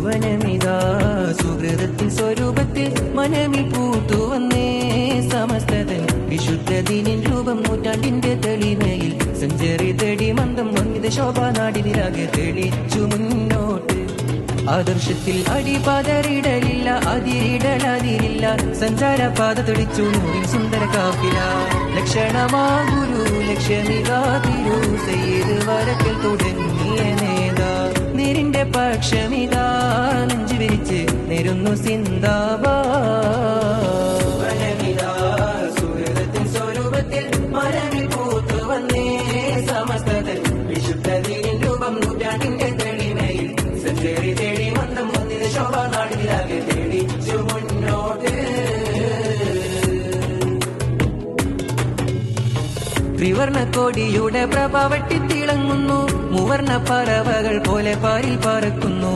വനമിതാ സുഹൃതത്തിൻ സ്വരൂപത്തിൽ മനമിൽ പൂത്തുവന്നേ സമസ്തതൻ വിശുദ്ധദിനിൻ രൂപം നൂറ്റാണ്ടിന്റെ തെളിമയിൽ സഞ്ചരി തേടി മന്ദം വന്നിത ശോഭാ നാടിനിലാകെ തെളിച്ചു മുന്നോട്ട് ആദർശത്തിൽ അടിപാതറിടലില്ല അതിരിടലതിരില്ല സഞ്ചാരപാത തെളിച്ചു നൂറിൽ സുന്ദര കാഫില ലക്ഷണമാ ഗുരു ലക്ഷ്യമികാ തിരു സയ്യിദ് വരക്കൽ തുടങ്ങിയ നേതാ നേരിന്റെ പക്ഷമിതാ നെഞ്ചു വിരിച്ച് നേരുന്നു സിന്ദാബാ സുഹൃതത്തിൻ സ്വരൂപത്തിൽ മരമിൽ പൂത്തു വന്നേ സമസ്തതൻ വിശുദ്ധദിനിൻ രൂപം നൂറ്റാണ്ടിന്റെ തെളിമയിൽ സഞ്ചരി തേടി മന്ദം വന്നിത ശോഭാ നാടിലാകെ തെളിച്ചു മുന്നോട്ട് ത്രിവർണ കോടിയുടെ പ്രഭ വെട്ടിത്തിളങ്ങുന്നു മൂവർണ പറവകൾ പോലെ പാരിൽ പറക്കുന്നു